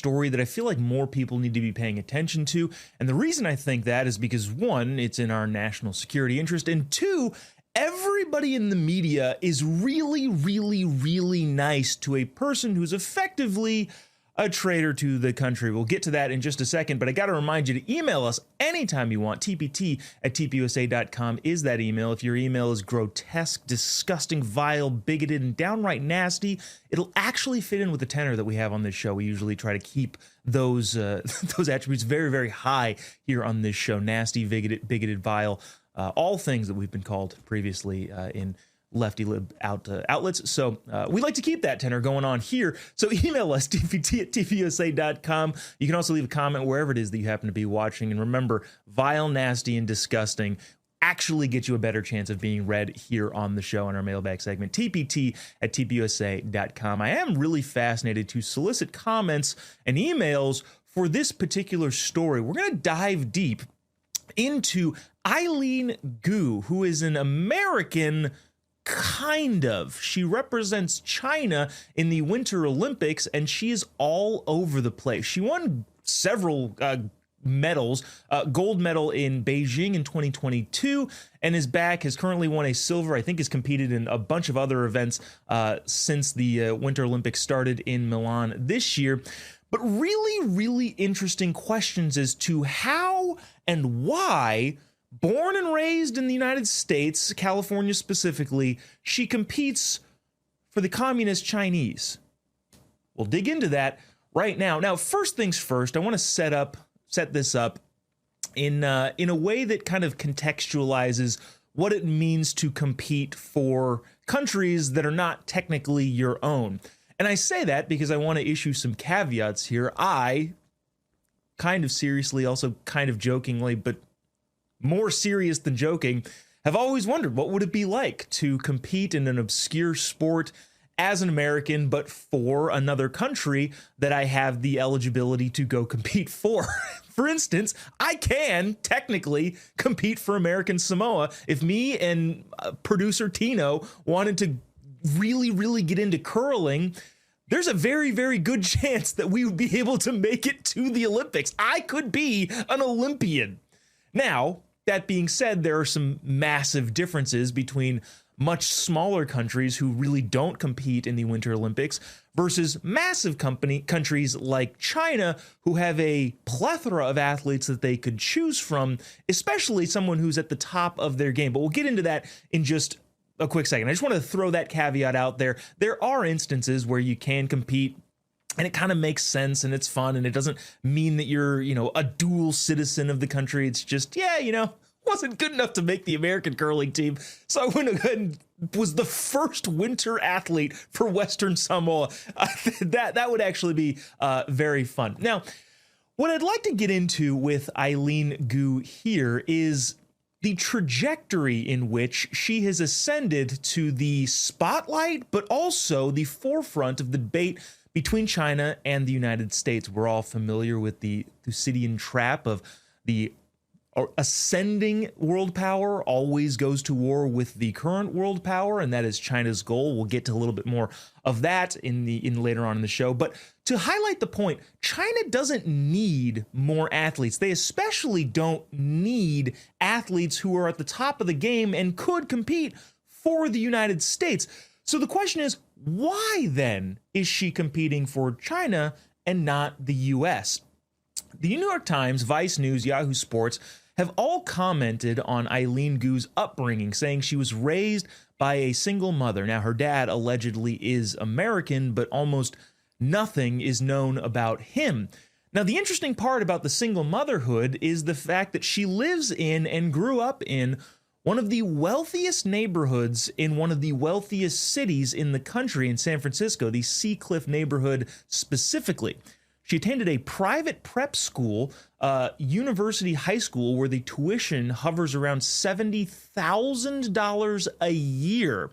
story that I feel like more people need to be paying attention to. And the reason I think that is because, one, it's in our national security interest, and two, everybody in the media is really, really, really nice to a person who's effectively a traitor to the country. We'll get to that in just a second, but I got to remind you to email us anytime you want. tpt@tpusa.com is that email. If your email is grotesque, disgusting, vile, bigoted, and downright nasty, it'll actually fit in with the tenor that we have on this show. We usually try to keep those those attributes very, very high here on this show. Nasty, bigoted, vile, all things that we've been called previously in lefty lib outlets. So we like to keep that tenor going on here. So email us, tpt@tpusa.com. You can also leave a comment wherever it is that you happen to be watching. And remember, vile, nasty, and disgusting actually get you a better chance of being read here on the show in our mailbag segment, tpt@tpusa.com. I am really fascinated to solicit comments and emails for this particular story. We're going to dive deep into Eileen Gu, who is an American. Kind of. She represents China in the Winter Olympics, and she is all over the place. She won several medals, gold medal in Beijing in 2022, and is back, has currently won a silver, I think has competed in a bunch of other events since the Winter Olympics started in Milan this year. But really, really interesting questions as to how and why, born and raised in the United States, California specifically, she competes for the communist Chinese. We'll dig into that right now. Now, first things first, I want to set this up in a way that kind of contextualizes what it means to compete for countries that are not technically your own. And I say that because I want to issue some caveats here. I, kind of seriously, also kind of jokingly, but more serious than joking, have always wondered what would it be like to compete in an obscure sport as an American, but for another country that I have the eligibility to go compete for. For instance, I can technically compete for American Samoa if me and producer Tino wanted to really, really get into curling. There's a very, very good chance that we would be able to make it to the Olympics. I could be an Olympian. Now, that being said, there are some massive differences between much smaller countries who really don't compete in the Winter Olympics versus massive countries like China who have a plethora of athletes that they could choose from, especially someone who's at the top of their game. But we'll get into that in just a quick second. I just want to throw that caveat out there. There are instances where you can compete and it kind of makes sense and it's fun, and it doesn't mean that you're, a dual citizen of the country. It's just, wasn't good enough to make the American curling team. So I went ahead and was the first winter athlete for Western Samoa. That would actually be very fun. Now, what I'd like to get into with Eileen Gu here is the trajectory in which she has ascended to the spotlight, but also the forefront of the debate between China and the United States. We're all familiar with the Thucydides trap of the ascending world power always goes to war with the current world power, and that is China's goal. We'll get to a little bit more of that in later on in the show. But to highlight the point, China doesn't need more athletes. They especially don't need athletes who are at the top of the game and could compete for the United States. So the question is, why then is she competing for China and not the U.S.? The New York Times, Vice News, Yahoo Sports have all commented on Eileen Gu's upbringing, saying she was raised by a single mother. Now, her dad allegedly is American, but almost nothing is known about him. Now, the interesting part about the single motherhood is the fact that she lives in and grew up in one of the wealthiest neighborhoods in one of the wealthiest cities in the country, in San Francisco, the Seacliff neighborhood specifically. She attended a private prep school, university high school, where the tuition hovers around $70,000 a year,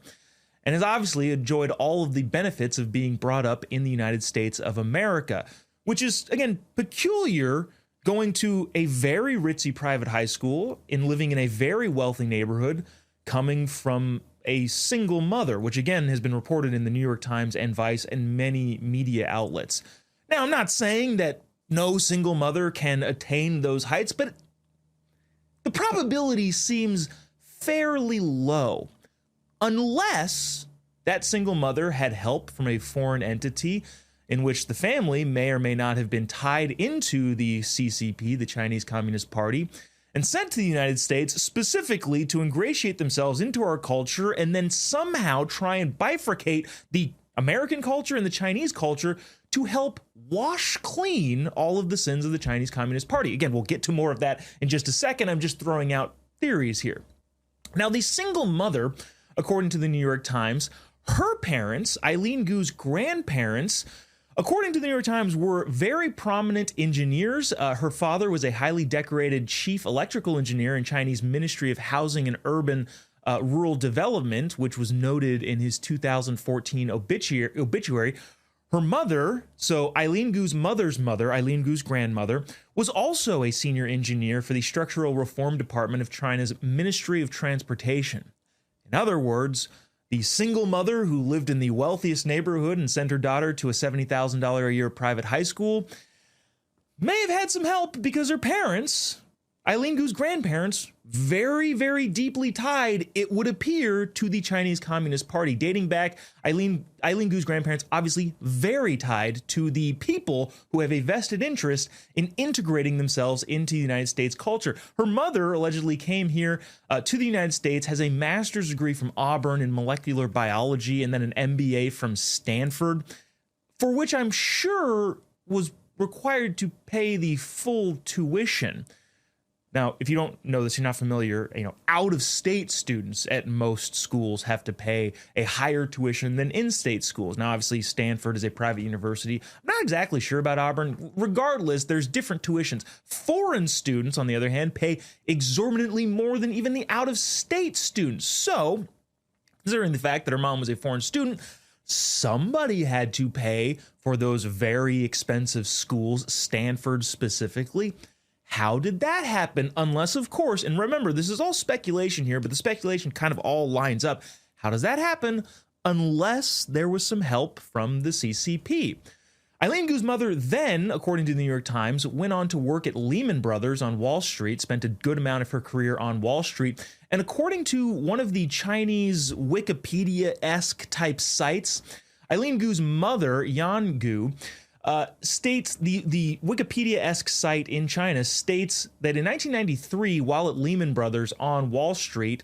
and has obviously enjoyed all of the benefits of being brought up in the United States of America, which is, again, peculiar, going to a very ritzy private high school and living in a very wealthy neighborhood, coming from a single mother, which again has been reported in the New York Times and Vice and many media outlets. Now, I'm not saying that no single mother can attain those heights, but the probability seems fairly low, unless that single mother had help from a foreign entity in which the family may or may not have been tied into the CCP, the Chinese Communist Party, and sent to the United States specifically to ingratiate themselves into our culture and then somehow try and bifurcate the American culture and the Chinese culture to help wash clean all of the sins of the Chinese Communist Party. Again, we'll get to more of that in just a second. I'm just throwing out theories here. Now, the single mother, according to the New York Times, her parents, Eileen Gu's grandparents, according to the New York Times, were very prominent engineers. Her father was a highly decorated chief electrical engineer in Chinese Ministry of Housing and Urban Rural Development, which was noted in his 2014 obituary. Her mother, so Eileen Gu's mother's mother, Eileen Gu's grandmother, was also a senior engineer for the Structural Reform Department of China's Ministry of Transportation. In other words, the single mother who lived in the wealthiest neighborhood and sent her daughter to a $70,000 a year private high school may have had some help because her parents, Eileen Gu's grandparents, very, very deeply tied, it would appear, to the Chinese Communist Party. Dating back, Eileen Gu's grandparents obviously very tied to the people who have a vested interest in integrating themselves into the United States culture. Her mother allegedly came here to the United States, has a master's degree from Auburn in molecular biology and then an MBA from Stanford, for which I'm sure was required to pay the full tuition. Now, if you don't know this, you're not familiar, out-of-state students at most schools have to pay a higher tuition than in-state schools. Now, obviously, Stanford is a private university. I'm not exactly sure about Auburn. Regardless, there's different tuitions. Foreign students, on the other hand, pay exorbitantly more than even the out-of-state students. So, considering the fact that her mom was a foreign student, somebody had to pay for those very expensive schools, Stanford specifically. How did that happen? Unless, of course, and remember, this is all speculation here, but the speculation kind of all lines up. How does that happen? Unless there was some help from the CCP. Eileen Gu's mother then, according to the New York Times, went on to work at Lehman Brothers on Wall Street, spent a good amount of her career on Wall Street. And according to one of the Chinese Wikipedia-esque type sites, Eileen Gu's mother, Yan Gu, states, the Wikipedia-esque site in China states that in 1993, while at Lehman Brothers on Wall Street,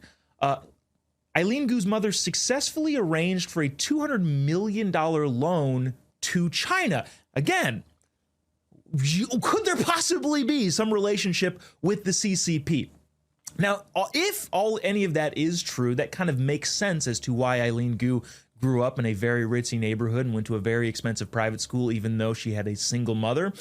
Eileen Gu's mother successfully arranged for a $200 million loan to China. Again, could there possibly be some relationship with the CCP? Now, if any of that is true, that kind of makes sense as to why Eileen Gu grew up in a very ritzy neighborhood and went to a very expensive private school, even though she had a single mother.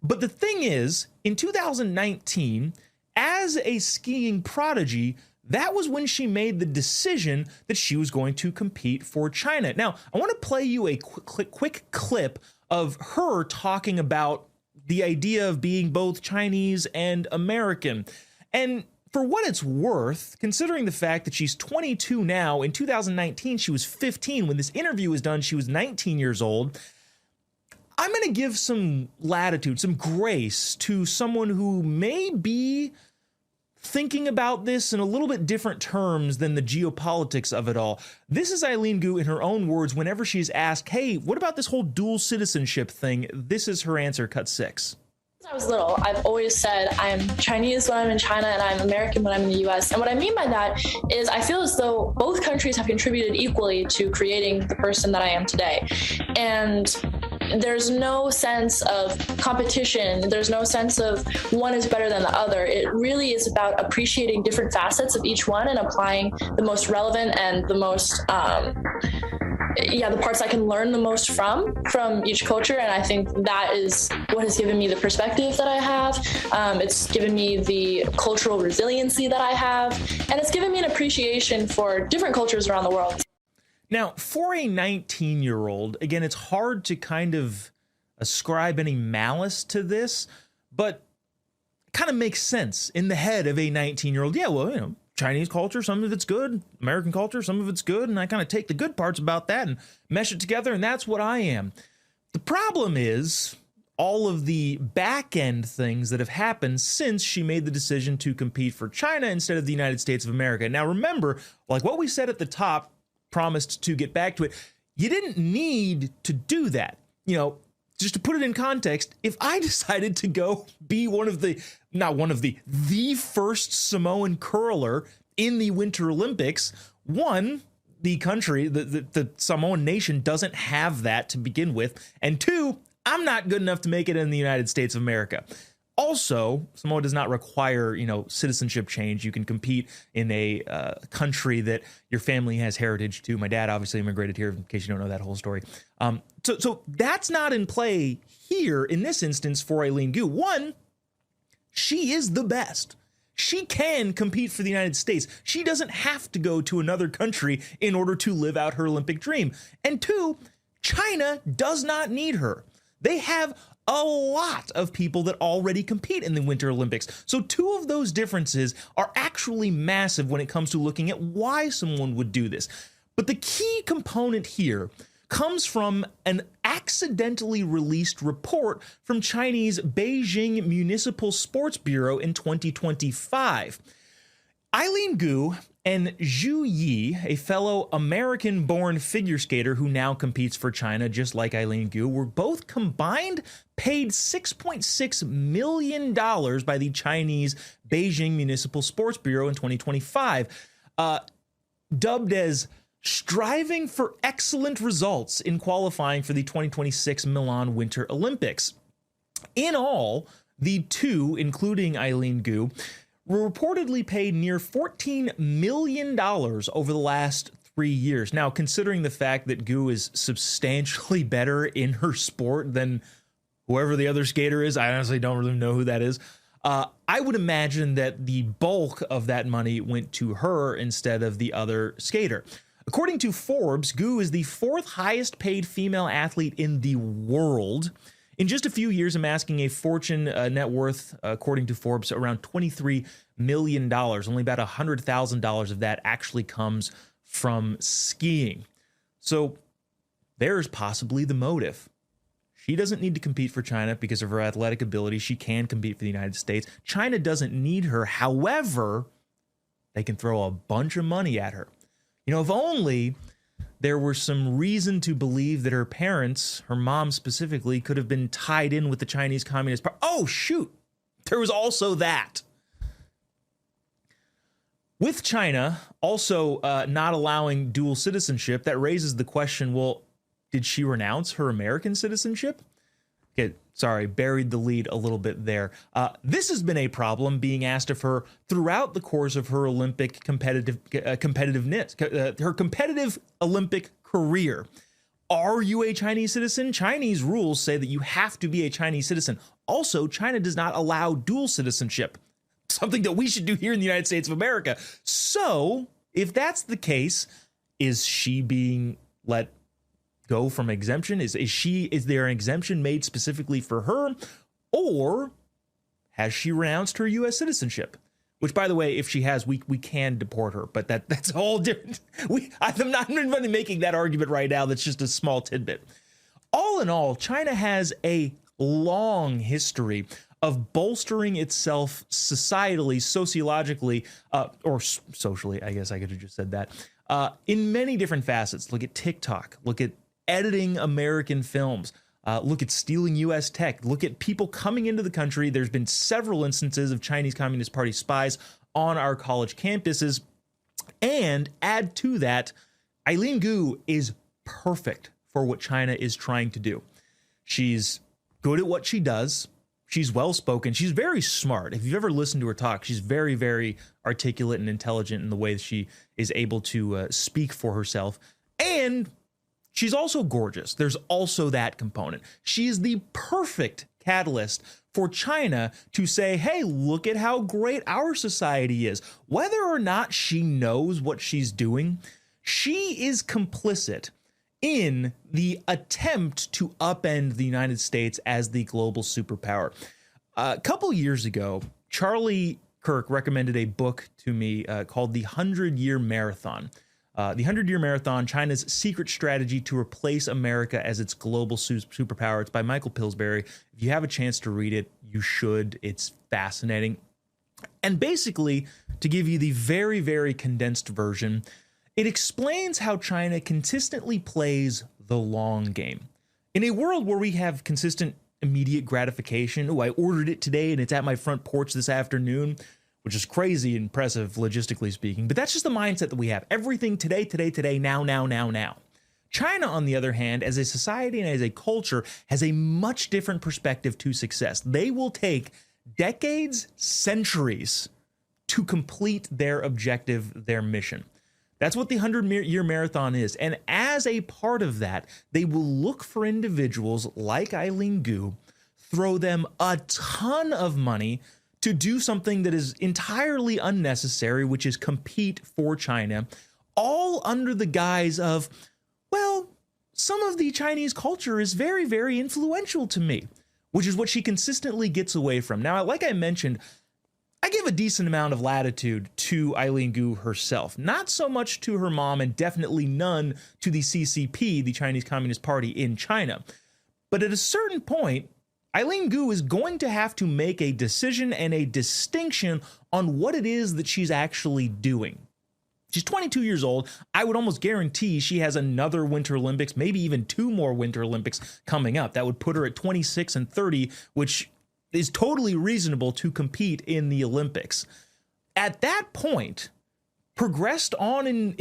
But the thing is, in 2019, as a skiing prodigy, that was when she made the decision that she was going to compete for China. Now, I want to play you a quick clip of her talking about the idea of being both Chinese and American. And for what it's worth, considering the fact that she's 22 now, in 2019, she was 15. When this interview was done, she was 19 years old. I'm going to give some latitude, some grace to someone who may be thinking about this in a little bit different terms than the geopolitics of it all. This is Eileen Gu in her own words whenever she's asked, hey, what about this whole dual citizenship thing? This is her answer, cut 6. Since I was little, I've always said I'm Chinese when I'm in China and I'm American when I'm in the US. And what I mean by that is I feel as though both countries have contributed equally to creating the person that I am today. And there's no sense of competition. There's no sense of one is better than the other. It really is about appreciating different facets of each one and applying the most relevant and the most the parts I can learn the most from each culture. And I think that is what has given me the perspective that I have. It's given me the cultural resiliency that I have, and it's given me an appreciation for different cultures around the world. Now, for a 19-year-old, again, it's hard to kind of ascribe any malice to this, but it kind of makes sense in the head of a 19-year-old. Yeah, well, Chinese culture, some of it's good. American culture, some of it's good. And I kind of take the good parts about that and mesh it together. And that's what I am. The problem is all of the back end things that have happened since she made the decision to compete for China instead of the United States of America. Now, remember, like what we said at the top, promised to get back to it, you didn't need to do that. You know, just to put it in context, if I decided to go be the first Samoan curler in the Winter Olympics, one, the country, the Samoan nation doesn't have that to begin with, and two, I'm not good enough to make it in the United States of America. Also, Samoa does not require, citizenship change. You can compete in a country that your family has heritage to. My dad obviously immigrated here, in case you don't know that whole story. So that's not in play here in this instance for Eileen Gu. One, she is the best. She can compete for the United States. She doesn't have to go to another country in order to live out her Olympic dream. And two, China does not need her. They have a lot of people that already compete in the Winter Olympics. So two of those differences are actually massive when it comes to looking at why someone would do this. But the key component here comes from an accidentally released report from Chinese Beijing Municipal Sports Bureau in 2025. Eileen Gu and Zhu Yi, a fellow American-born figure skater who now competes for China, just like Eileen Gu, were both combined paid $6.6 million by the Chinese Beijing Municipal Sports Bureau in 2025, dubbed as striving for excellent results in qualifying for the 2026 Milan Winter Olympics. In all, the two, including Eileen Gu, were reportedly paid near $14 million over the last 3 years. Now, considering the fact that Gu is substantially better in her sport than whoever the other skater is, I honestly don't really know who that is. I would imagine that the bulk of that money went to her instead of the other skater. According to Forbes, Gu is the fourth highest paid female athlete in the world. In just a few years, amassing a fortune net worth, according to Forbes, around $23 million. Only about $100,000 of that actually comes from skiing. So there's possibly the motive. She doesn't need to compete for China because of her athletic ability. She can compete for the United States. China doesn't need her. However, they can throw a bunch of money at her. If only there were some reason to believe that her parents, her mom specifically, could have been tied in with the Chinese Communist Party. Oh, shoot. There was also that. With China also not allowing dual citizenship, that raises the question, well, did she renounce her American citizenship? Okay, sorry, buried the lead a little bit there. This has been a problem being asked of her throughout the course of her Olympic competitiveness, her competitive Olympic career. Are you a Chinese citizen? Chinese rules say that you have to be a Chinese citizen. Also, China does not allow dual citizenship, something that we should do here in the United States of America. So, if that's the case, is she being let go from exemption? Is there an exemption made specifically for her, or has she renounced her U.S. citizenship? Which, by the way, if she has, we can deport her, but that's all different. I'm not really making that argument right now. That's just a small tidbit. All in all, China has a long history of bolstering itself societally, sociologically, or socially. I guess I could have just said that in many different facets. Look at TikTok. Look at editing American films. Look at stealing U.S. tech. Look at people coming into the country. There's been several instances of Chinese Communist Party spies on our college campuses. And add to that, Eileen Gu is perfect for what China is trying to do. She's good at what she does. She's well-spoken. She's very smart. If you've ever listened to her talk, she's very, very articulate and intelligent in the way that she is able to speak for herself. And she's also gorgeous. There's also that component. She is the perfect catalyst for China to say, hey, look at how great our society is. Whether or not she knows what she's doing, she is complicit in the attempt to upend the United States as the global superpower. A couple years ago, Charlie Kirk recommended a book to me called The 100-Year Marathon. The 100-Year Marathon, China's Secret Strategy to Replace America as Its Global Superpower. It's by Michael Pillsbury. If you have a chance to read it, you should. It's fascinating. And basically, to give you the very, very condensed version, it explains how China consistently plays the long game. In a world where we have consistent immediate gratification, oh, I ordered it today and it's at my front porch this afternoon, which is crazy impressive logistically speaking, but that's just the mindset that we have. Everything today, now. China, on the other hand, as a society and as a culture, has a much different perspective to success. They will take decades, centuries to complete their objective, their mission. That's what the 100-Year Marathon is. And as a part of that, they will look for individuals like Eileen Gu, throw them a ton of money to do something that is entirely unnecessary, which is compete for China, all under the guise of, well, some of the Chinese culture is very, very influential to me, which is what she consistently gets away from. Now, like I mentioned, I give a decent amount of latitude to Eileen Gu herself, not so much to her mom and definitely none to the CCP, the Chinese Communist Party in China. But at a certain point, Eileen Gu is going to have to make a decision and a distinction on what it is that she's actually doing. She's 22 years old. I would almost guarantee she has another Winter Olympics, maybe even 2 more Winter Olympics coming up. That would put her at 26 and 30, which is totally reasonable to compete in the Olympics. At that point, progressed on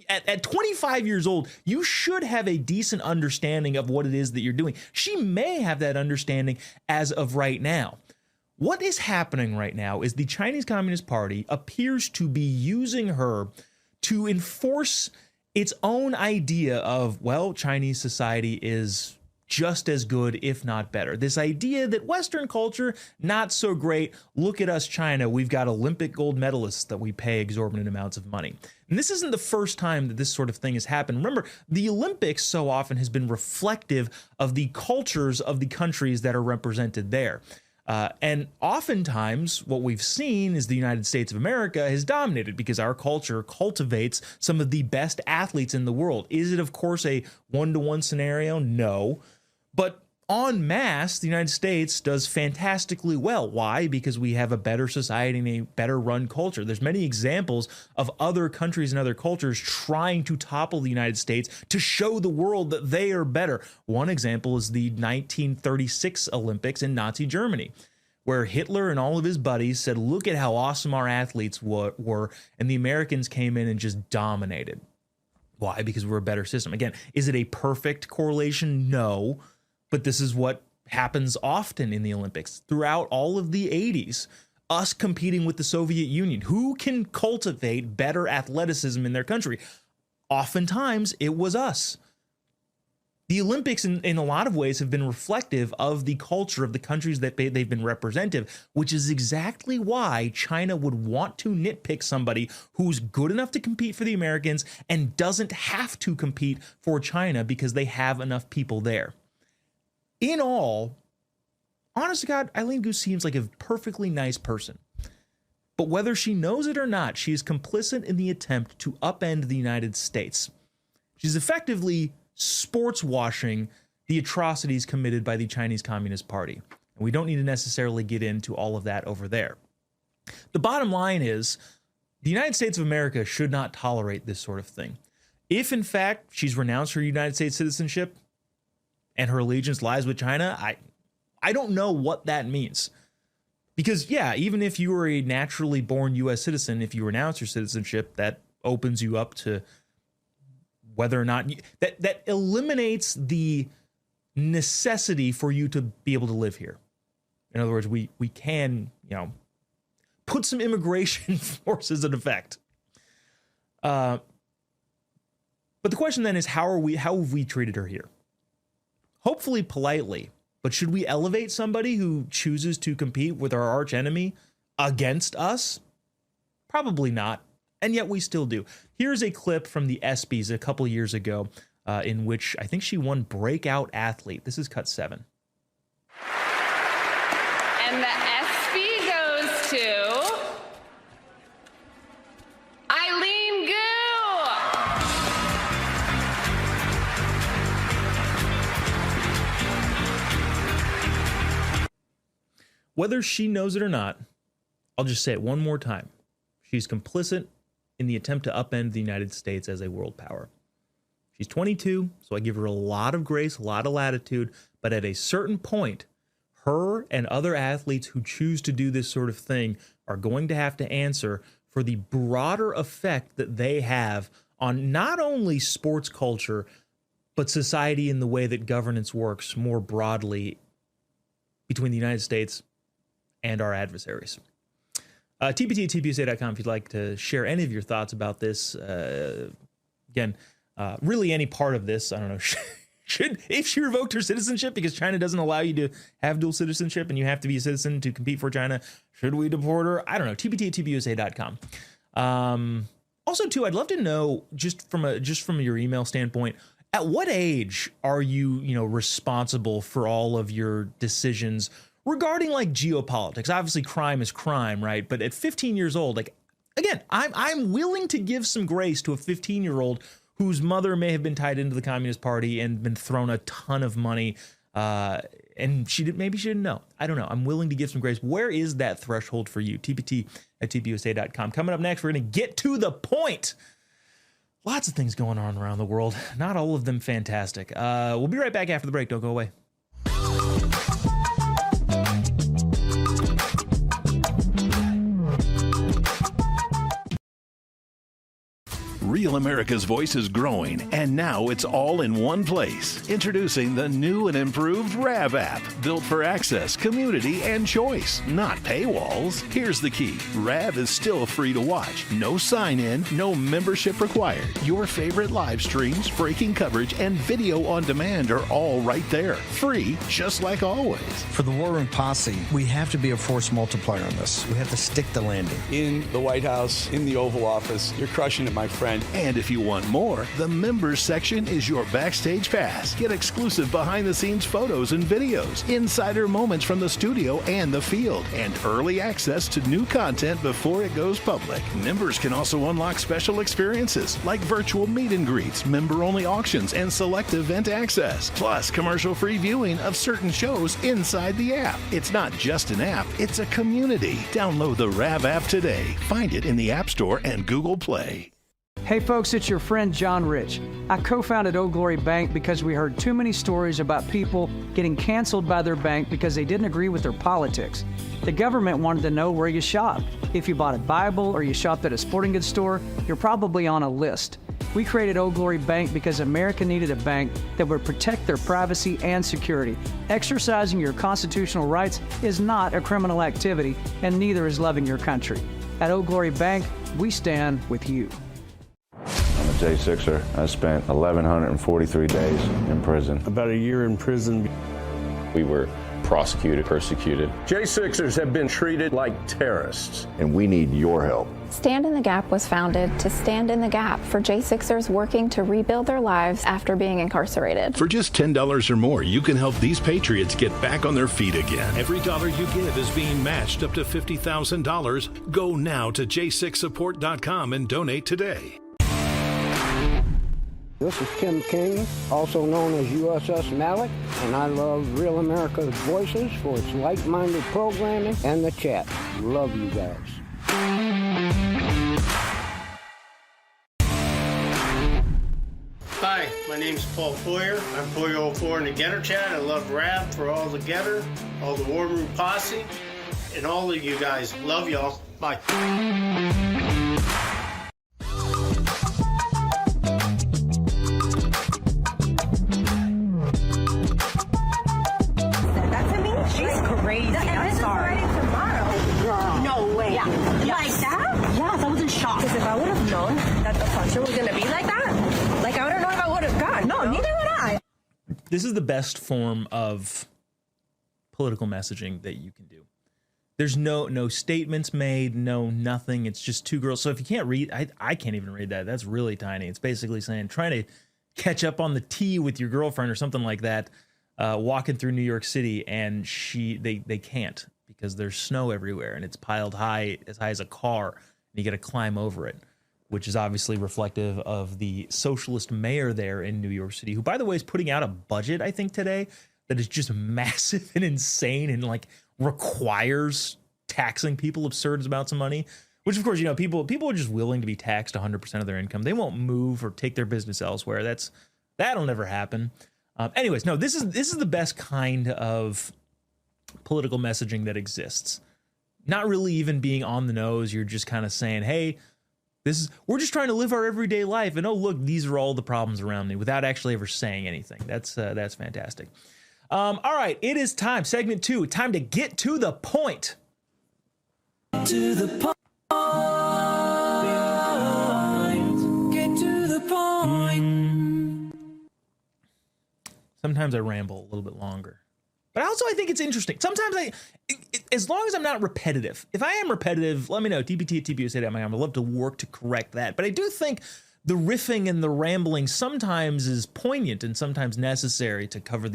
at 25 years old, you should have a decent understanding of what it is that you're doing. She may have that understanding as of right now. What is happening right now is the Chinese Communist Party appears to be using her to enforce its own idea of, well, Chinese society is just as good, if not better. This idea that Western culture, not so great. Look at us, China. We've got Olympic gold medalists that we pay exorbitant amounts of money. And this isn't the first time that this sort of thing has happened. Remember, the Olympics so often has been reflective of the cultures of the countries that are represented there. And oftentimes what we've seen is the United States of America has dominated because our culture cultivates some of the best athletes in the world. Is it, of course, a one-to-one scenario? No. But en masse, the United States does fantastically well. Why? Because we have a better society and a better run culture. There's many examples of other countries and other cultures trying to topple the United States to show the world that they are better. One example is the 1936 Olympics in Nazi Germany, where Hitler and all of his buddies said, look at how awesome our athletes were, and the Americans came in and just dominated. Why? Because we're a better system. Again, is it a perfect correlation? No. But this is what happens often in the Olympics throughout all of the 80s. Us competing with the Soviet Union. Who can cultivate better athleticism in their country? Oftentimes, it was us. The Olympics, in a lot of ways, have been reflective of the culture of the countries that they've been representative, which is exactly why China would want to nitpick somebody who's good enough to compete for the Americans and doesn't have to compete for China because they have enough people there. In all, honest to God, Eileen Gu seems like a perfectly nice person. But whether she knows it or not, she is complicit in the attempt to upend the United States. She's effectively sports washing the atrocities committed by the Chinese Communist Party. And we don't need to necessarily get into all of that over there. The bottom line is the United States of America should not tolerate this sort of thing. If, in fact, she's renounced her United States citizenship, and her allegiance lies with China, I don't know what that means. Because, yeah, even if you were a naturally born U.S. citizen, if you renounce your citizenship, that opens you up to whether or not... that eliminates the necessity for you to be able to live here. In other words, we can, put some immigration forces in effect. But the question then is, how have we treated her here? Hopefully politely, but should we elevate somebody who chooses to compete with our arch enemy against us? Probably not, and yet we still do. Here's a clip from the ESPYs a couple years ago in which I think she won Breakout Athlete. This is cut 7. And the ESPY goes to Eileen Gu. Whether she knows it or not, I'll just say it one more time. She's complicit in the attempt to upend the United States as a world power. She's 22, so I give her a lot of grace, a lot of latitude, but at a certain point, her and other athletes who choose to do this sort of thing are going to have to answer for the broader effect that they have on not only sports culture, but society in the way that governance works more broadly between the United States and our adversaries. TPT at TPUSA.com if you'd like to share any of your thoughts about this. Again, really any part of this, I don't know, if she revoked her citizenship because China doesn't allow you to have dual citizenship and you have to be a citizen to compete for China, should we deport her? I don't know. TPT at TPUSA.com. Also, too, I'd love to know, just from your email standpoint, at what age are you, responsible for all of your decisions regarding like geopolitics? Obviously, crime is crime, right? But at 15 years old, like, again, I'm willing to give some grace to a 15-year-old whose mother may have been tied into the Communist Party and been thrown a ton of money, and maybe she didn't know. I don't know. I'm willing to give some grace. Where is that threshold for you? TPT at TPUSA.com. Coming up next, we're going to get to the point. Lots of things going on around the world. Not all of them fantastic. We'll be right back after the break. Don't go away. Real America's Voice is growing, and now it's all in one place. Introducing the new and improved RAV app, built for access, community, and choice, not paywalls. Here's the key. RAV is still free to watch. No sign-in, no membership required. Your favorite live streams, breaking coverage, and video on demand are all right there. Free, just like always. For the War Room Posse, we have to be a force multiplier on this. We have to stick the landing. In the White House, in the Oval Office, you're crushing it, my friend. And if you want more, the members section is your backstage pass. Get exclusive behind-the-scenes photos and videos, insider moments from the studio and the field, and early access to new content before it goes public. Members can also unlock special experiences like virtual meet and greets, member-only auctions, and select event access, plus commercial-free viewing of certain shows inside the app. It's not just an app, it's a community. Download the RAV app today. Find it in the App Store and Google Play. Hey folks, it's your friend John Rich. I co-founded Old Glory Bank because we heard too many stories about people getting canceled by their bank because they didn't agree with their politics. The government wanted to know where you shopped. If you bought a Bible or you shopped at a sporting goods store, you're probably on a list. We created Old Glory Bank because America needed a bank that would protect their privacy and security. Exercising your constitutional rights is not a criminal activity, and neither is loving your country. At Old Glory Bank, we stand with you. I'm a J6er. I spent 1,143 days in prison. About a year in prison. We were prosecuted, persecuted. J6ers have been treated like terrorists. And we need your help. Stand in the Gap was founded to stand in the gap for J6ers working to rebuild their lives after being incarcerated. For just $10 or more, you can help these patriots get back on their feet again. Every dollar you give is being matched up to $50,000. Go now to j6support.com and donate today. This is Tim King, also known as USS Malik, and I love Real America's Voices for its like-minded programming and the chat. Love you guys. Hi, my name's Paul Foyer. I'm Foyer04 in the Getter Chat. I love rap for all the Getter, all the War Room Posse, and all of you guys. Love y'all. Bye. Crazy. I'm sorry. Tomorrow. No way. Yeah. Like that? Yes, I was in shock. Because if I would have known that the function was going to be like that, like I don't know if I would have gone. No, neither would I. This is the best form of political messaging that you can do. There's no statements made, no nothing. It's just two girls. So if you can't read, I can't even read that. That's really tiny. It's basically saying trying to catch up on the tea with your girlfriend or something like that. Walking through New York City, and they can't because there's snow everywhere and it's piled high as a car, and you got to climb over it, which is obviously reflective of the socialist mayor there in New York City, who, by the way, is putting out a budget, I think, today that is just massive and insane and like requires taxing people absurd amounts of money, which of course, you know, people are just willing to be taxed 100% of their income. They won't move or take their business elsewhere. That'll never happen. Anyways, no, this is the best kind of political messaging that exists. Not really even being on the nose. You're just kind of saying, hey, we're just trying to live our everyday life. And oh, look, these are all the problems around me, without actually ever saying anything. That's fantastic. All right, it is time. Segment 2. Time to get to the point. To the point. Get to the point. Sometimes I ramble a little bit longer. But also, I think it's interesting. Sometimes as long as I'm not repetitive. If I am repetitive, let me know. tpt@tpusa.com. I'd love to work to correct that. But I do think the riffing and the rambling sometimes is poignant and sometimes necessary to cover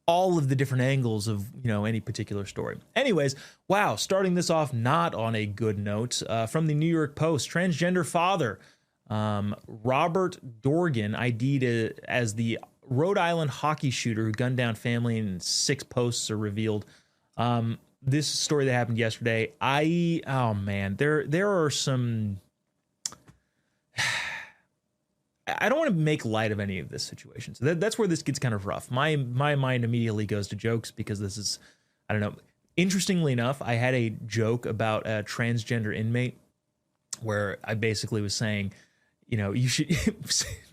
all of the different angles of, you know, any particular story. Anyways, wow, starting this off not on a good note. From the New York Post, transgender father Robert Dorgan, ID'd as the Rhode Island hockey shooter who gunned down family, and 6 posts are revealed. This story that happened yesterday, oh man, there are some. I don't want to make light of any of this situation. So that's where this gets kind of rough. My mind immediately goes to jokes because this is, I don't know. Interestingly enough, I had a joke about a transgender inmate where I basically was saying, you know, you should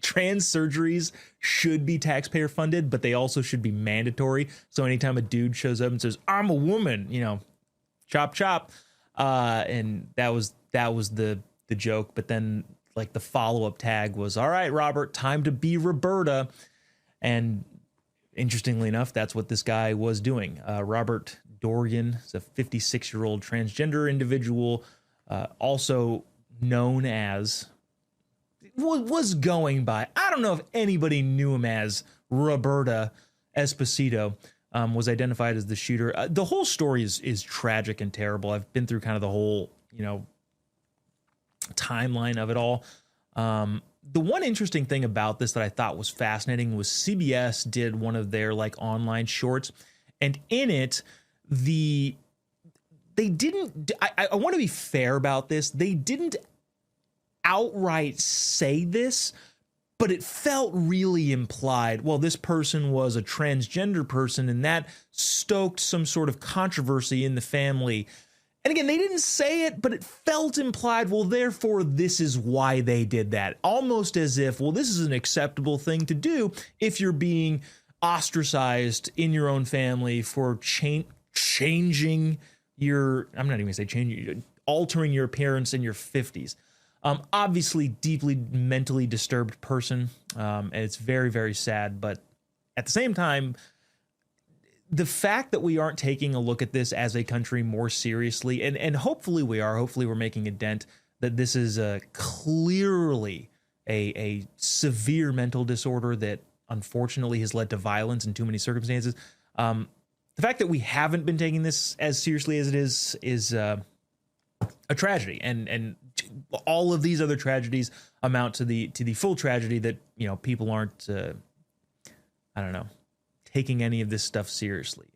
trans surgeries should be taxpayer funded, but they also should be mandatory. So anytime a dude shows up and says, "I'm a woman," you know, chop chop, and that was the joke. But then like the follow-up tag was, "All right, Robert, time to be Roberta," and interestingly enough, that's what this guy was doing. Robert Dorgan is a 56-year-old transgender individual, also known as. Was going by, I don't know if anybody knew him as Roberta Esposito, was identified as the shooter. The whole story is tragic and terrible. I've been through kind of the whole, you know, timeline of it all. The one interesting thing about this that I thought was fascinating was CBS did one of their like online shorts, and in it, they didn't, I want to be fair about this. They didn't outright say this, but it felt really implied. Well, this person was a transgender person, and that stoked some sort of controversy in the family. And again, they didn't say it, but it felt implied. Well, therefore, this is why they did that. Almost as if, well, this is an acceptable thing to do if you're being ostracized in your own family for changing your, I'm not even gonna say changing, altering your appearance in your 50s. Obviously, deeply mentally disturbed person, and it's very, very sad. But at the same time, the fact that we aren't taking a look at this as a country more seriously, and hopefully we are, hopefully we're making a dent, that this is clearly a severe mental disorder that unfortunately has led to violence in too many circumstances. The fact that we haven't been taking this as seriously as it is a tragedy, and all of these other tragedies amount to the full tragedy that, you know, people aren't I don't know, taking any of this stuff seriously.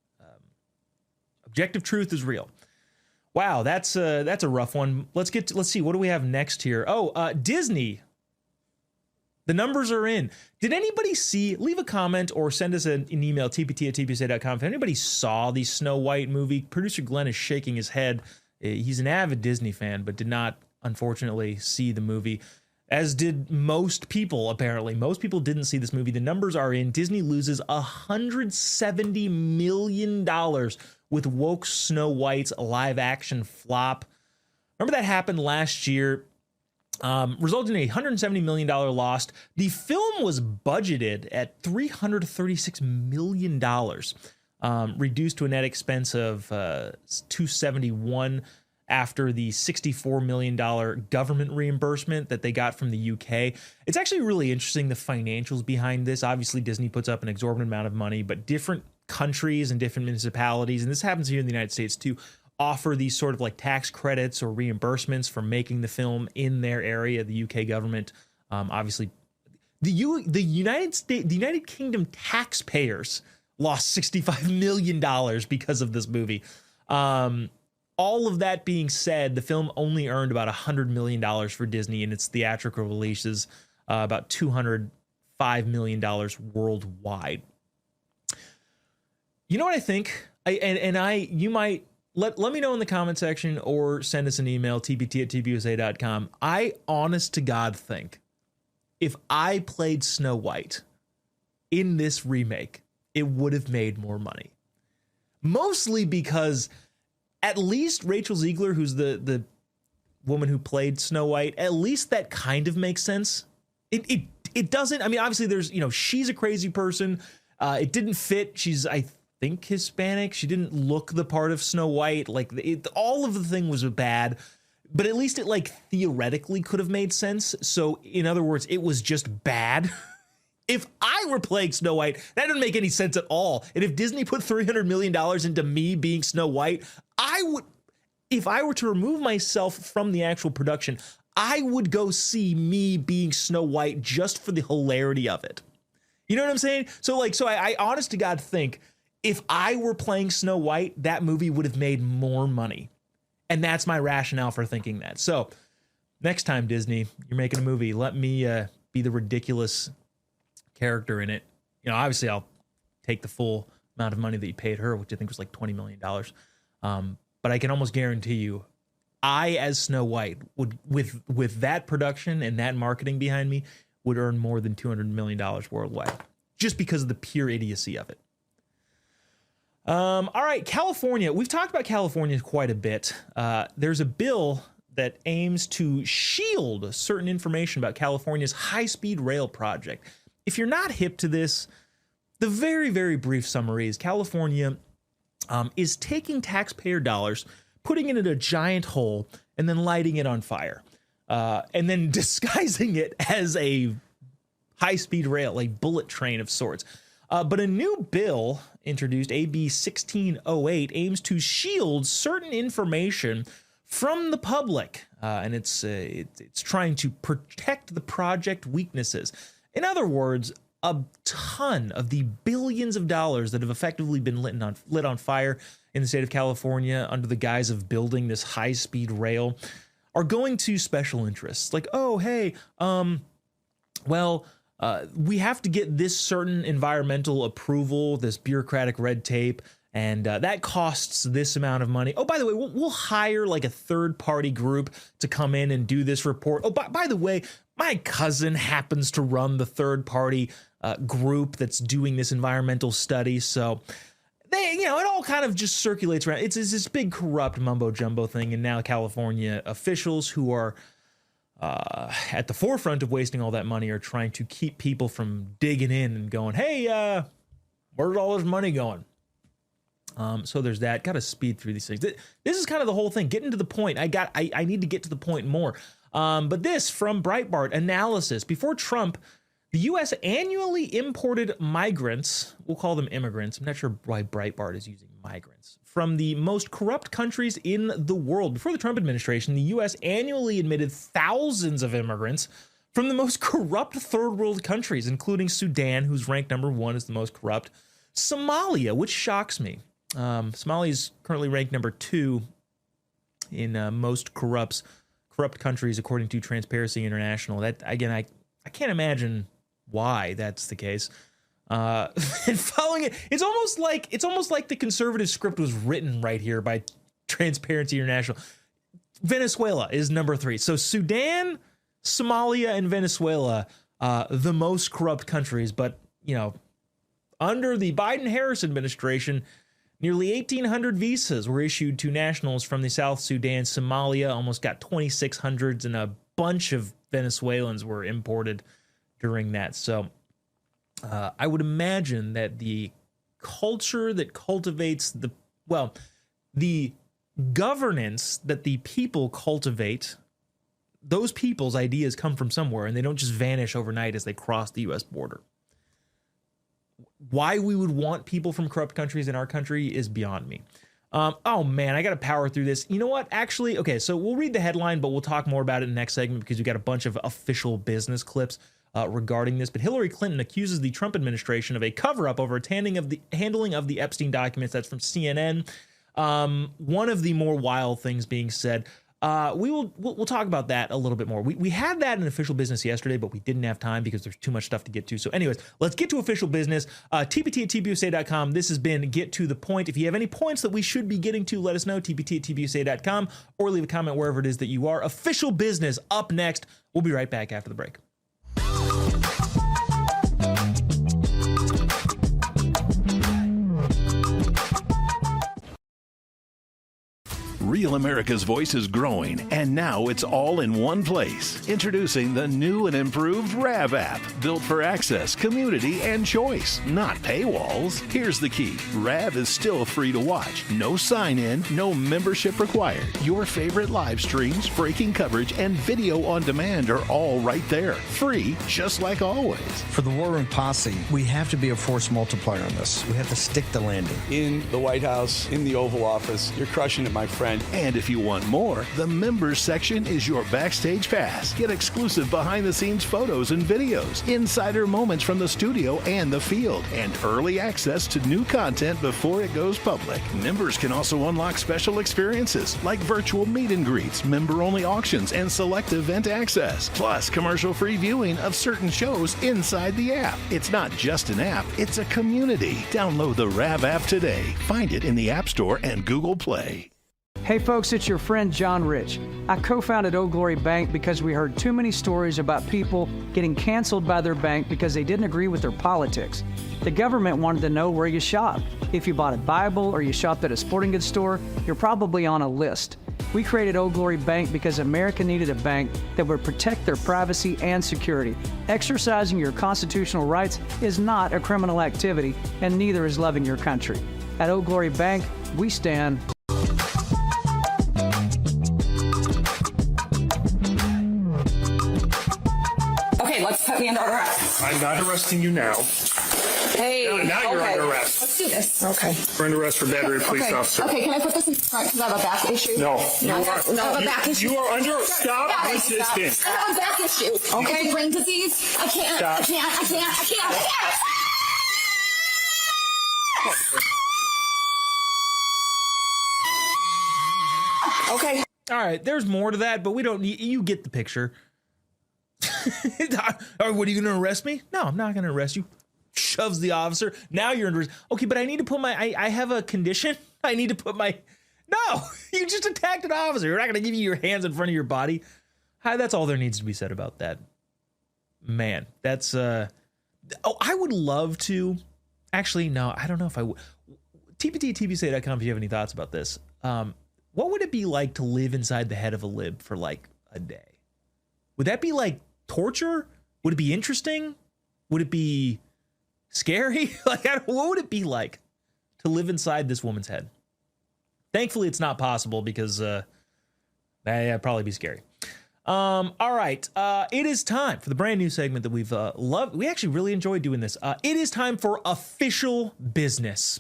Objective truth is real. Wow, that's a rough one. Let's see, what do we have next here? Disney. The numbers are in. Did anybody see? Leave a comment or send us an email, tpt@tpusa.com. If anybody saw the Snow White movie, producer Glenn is shaking his head. He's an avid Disney fan, but did not, unfortunately, see the movie, as did most people, apparently. Most people didn't see this movie. The numbers are in. Disney loses $170 million with woke Snow White's live-action flop. Remember that happened last year, resulting in a $170 million loss. The film was budgeted at $336 million. Reduced to a net expense of $271 after the $64 million government reimbursement that they got from the UK. It's actually really interesting, the financials behind this. Obviously, Disney puts up an exorbitant amount of money, but different countries and different municipalities, and this happens here in the United States too, offer these sort of like tax credits or reimbursements for making the film in their area. The UK government, obviously, the United Kingdom taxpayers lost $65 million because of this movie. All of that being said, the film only earned about $100 million for Disney in its theatrical releases, about $205 million worldwide. You know what I think? You might let me know in the comment section or send us an email, tpt@tpusa.com. I honest to God think if I played Snow White in this remake, it would have made more money. Mostly because at least Rachel Ziegler, who's the woman who played Snow White, at least that kind of makes sense. It doesn't. I mean, obviously there's, she's a crazy person. It didn't fit. She's, I think, Hispanic. She didn't look the part of Snow White. Like all of the thing was bad, but at least it theoretically could have made sense. So in other words, it was just bad. If I were playing Snow White, that doesn't make any sense at all. And if Disney put $300 million into me being Snow White, if I were to remove myself from the actual production, I would go see me being Snow White just for the hilarity of it. You know what I'm saying? So I honest to God think if I were playing Snow White, that movie would have made more money. And that's my rationale for thinking that. So next time, Disney, you're making a movie, let me be the ridiculous character in it. Obviously I'll take the full amount of money that you paid her, which I think was $20 million. But I can almost guarantee you, I, as Snow White, would with that production and that marketing behind me, would earn more than $200 million worldwide, just because of the pure idiocy of it. All right, California. We've talked about California quite a bit. There's a bill that aims to shield certain information about California's high-speed rail project. If you're not hip to this, the very, very brief summary is California is taking taxpayer dollars, putting it in a giant hole, and then lighting it on fire, and then disguising it as a high-speed rail, a bullet train of sorts. But a new bill introduced, AB 1608, aims to shield certain information from the public, and it's trying to protect the project weaknesses. In other words, a ton of the billions of dollars that have effectively been lit on fire in the state of California under the guise of building this high-speed rail are going to special interests. Like, oh, hey, we have to get this certain environmental approval, this bureaucratic red tape, and that costs this amount of money. Oh, by the way, we'll hire a third-party group to come in and do this report. Oh, by the way, my cousin happens to run the third-party group that's doing this environmental study, so it all kind of just circulates around. It's this big corrupt mumbo-jumbo thing, and now California officials who are at the forefront of wasting all that money are trying to keep people from digging in and going, hey, where's all this money going? So there's that. Got to speed through these things. This is kind of the whole thing. Getting to the point. I need to get to the point more. But this from Breitbart analysis. Before Trump, the U.S. annually imported migrants. We'll call them immigrants. I'm not sure why Breitbart is using migrants. From the most corrupt countries in the world. Before the Trump administration, the U.S. annually admitted thousands of immigrants from the most corrupt third world countries, including Sudan, who's ranked number 1 as the most corrupt. Somalia, which shocks me. Somalia is currently ranked number 2 in most corrupt countries, according to Transparency International. That, again, I can't imagine why that's the case. And following it, it's almost like the conservative script was written right here by Transparency International. Venezuela is number 3. So Sudan, Somalia, and Venezuela, the most corrupt countries. But, under the Biden-Harris administration, nearly 1,800 visas were issued to nationals from the South Sudan. Somalia almost got 2,600, and a bunch of Venezuelans were imported during that. So I would imagine that the culture that cultivates the governance that the people cultivate, those people's ideas come from somewhere, and they don't just vanish overnight as they cross the U.S. border. Why we would want people from corrupt countries in our country is beyond me. Oh man, I got to power through this. You know what? Actually, okay, so we'll read the headline, but we'll talk more about it in the next segment because we got a bunch of official business clips regarding this. But Hillary Clinton accuses the Trump administration of a cover-up over its handling of the Epstein documents. That's from CNN. One of the more wild things being said. We'll talk about that a little bit more. We had that in official business yesterday, but we didn't have time because there's too much stuff to get to. So anyways, let's get to official business. TPT@TPUSA.com. This has been Get to the Point. If you have any points that we should be getting to, let us know. TPT@TPUSA.com or leave a comment wherever it is that you are. Official business up next. We'll be right back after the break. Real America's Voice is growing, and now it's all in one place. Introducing the new and improved RAV app, built for access, community, and choice, not paywalls. Here's the key. RAV is still free to watch. No sign-in, no membership required. Your favorite live streams, breaking coverage, and video on demand are all right there. Free, just like always. For the War Room Posse, we have to be a force multiplier on this. We have to stick the landing. In the White House, in the Oval Office, you're crushing it, my friend. And if you want more, the members section is your backstage pass. Get exclusive behind-the-scenes photos and videos, insider moments from the studio and the field, and early access to new content before it goes public. Members can also unlock special experiences like virtual meet and greets, member-only auctions, and select event access. Plus, commercial-free viewing of certain shows inside the app. It's not just an app, it's a community. Download the RAV app today. Find it in the App Store and Google Play. Hey folks, it's your friend John Rich. I co-founded Old Glory Bank because we heard too many stories about people getting canceled by their bank because they didn't agree with their politics. The government wanted to know where you shop. If you bought a Bible or you shopped at a sporting goods store, you're probably on a list. We created Old Glory Bank because America needed a bank that would protect their privacy and security. Exercising your constitutional rights is not a criminal activity, and neither is loving your country. At Old Glory Bank, we stand. Let's put me under arrest. I'm not arresting you now. Hey, now you're under arrest. Let's do this. Okay. We're under arrest for battery of police officer. Okay, can I put this in front because I have a back issue? No. I have a back issue. You are under. Stop resisting. I have a back issue. Okay. Brain disease. I can't. Stop. I can't. Okay. All right, there's more to that, but we don't need, you get the picture. What, are you going to arrest me? No, I'm not going to arrest you. Shoves the officer. Now you're under. Okay, but I need to put my, I have a condition. I need to put my, no, you just attacked an officer. You're not going to give you your hands in front of your body. That's all there needs to be said about that. Man, that's, I would love to, actually, no, I don't know if I would. TPT@TPUSA.com if you have any thoughts about this. What would it be like to live inside the head of a lib for like a day? Would that be like torture? Would it be interesting? Would it be scary? Like, what would it be like to live inside this woman's head? Thankfully, it's not possible because that'd probably be scary. All right. It is time for the brand new segment that we've loved. We actually really enjoyed doing this. It is time for official business.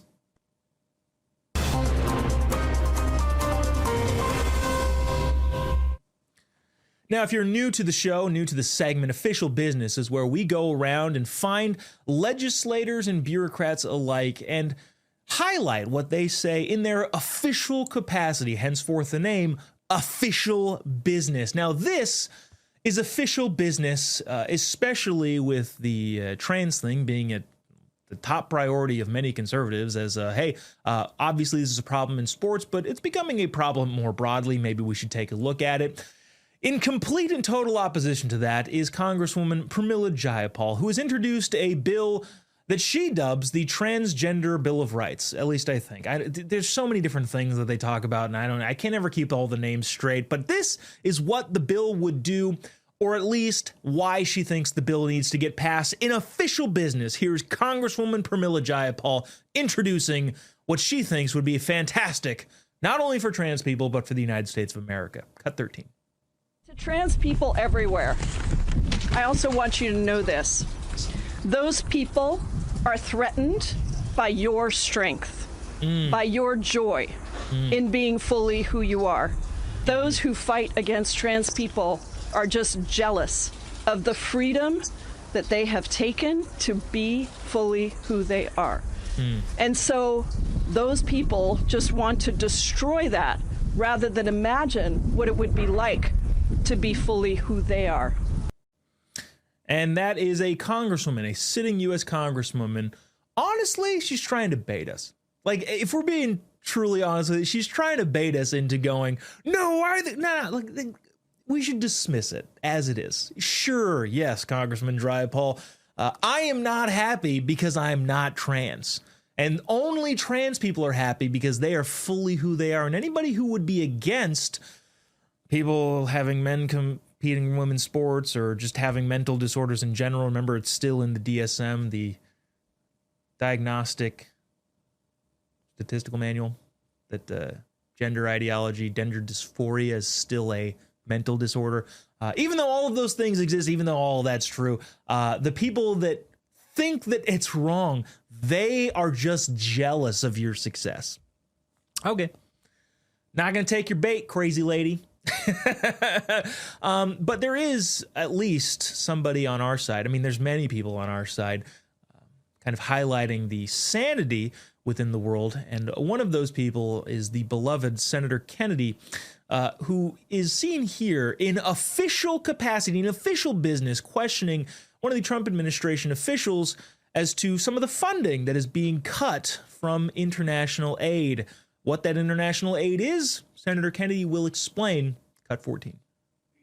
Now, if you're new to the show, new to the segment, official business is where we go around and find legislators and bureaucrats alike and highlight what they say in their official capacity, henceforth the name official business. Now, this is official business, especially with the trans thing being the top priority of many conservatives as, hey, obviously this is a problem in sports, but it's becoming a problem more broadly. Maybe we should take a look at it. In complete and total opposition to that is Congresswoman Pramila Jayapal, who has introduced a bill that she dubs the Transgender Bill of Rights. At least I think. There's so many different things that they talk about, and I can't ever keep all the names straight. But this is what the bill would do, or at least why she thinks the bill needs to get passed in official business. Here's Congresswoman Pramila Jayapal introducing what she thinks would be fantastic, not only for trans people, but for the United States of America. Cut 13. To trans people everywhere, I also want you to know this. Those people are threatened by your strength, by your joy in being fully who you are. Those who fight against trans people are just jealous of the freedom that they have taken to be fully who they are. And so those people just want to destroy that rather than imagine what it would be like to be fully who they are. And that is a congresswoman, a sitting U.S. congresswoman. Honestly, she's trying to bait us. Like, if we're being truly honest with you, she's trying to bait us into going, no, why are they? No, like, we should dismiss it as it is. Sure, yes, Congressman Dryapol, I am not happy because I am not trans. And only trans people are happy because they are fully who they are. And anybody who would be against people having men competing in women's sports or just having mental disorders in general, remember, it's still in the DSM, the Diagnostic Statistical Manual, that gender ideology, gender dysphoria is still a mental disorder. Even though all of those things exist, even though all that's true, the people that think that it's wrong, they are just jealous of your success. Okay. Not going to take your bait, crazy lady. But there is at least somebody on our side. I mean, there's many people on our side kind of highlighting the sanity within the world. And one of those people is the beloved Senator Kennedy, who is seen here in official capacity, in official business, questioning one of the Trump administration officials as to some of the funding that is being cut from international aid. What that international aid is, Senator Kennedy will explain. Cut 14.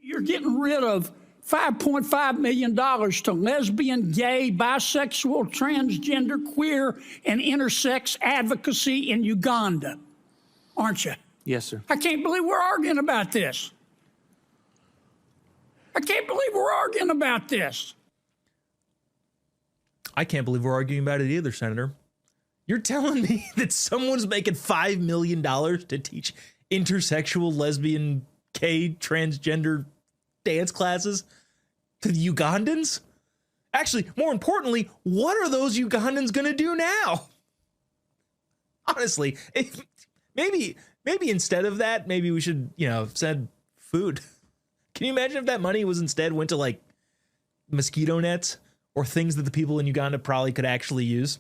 You're getting rid of $5.5 million to lesbian, gay, bisexual, transgender, queer, and intersex advocacy in Uganda, aren't you? Yes, sir. I can't believe we're arguing about this. I can't believe we're arguing about this. I can't believe we're arguing about it either, Senator. You're telling me that someone's making $5 million to teach intersexual, lesbian, gay, transgender dance classes to the Ugandans? Actually, more importantly, what are those Ugandans going to do now? Honestly, maybe instead of that, maybe we should, send food. Can you imagine if that money was instead went to like mosquito nets or things that the people in Uganda probably could actually use?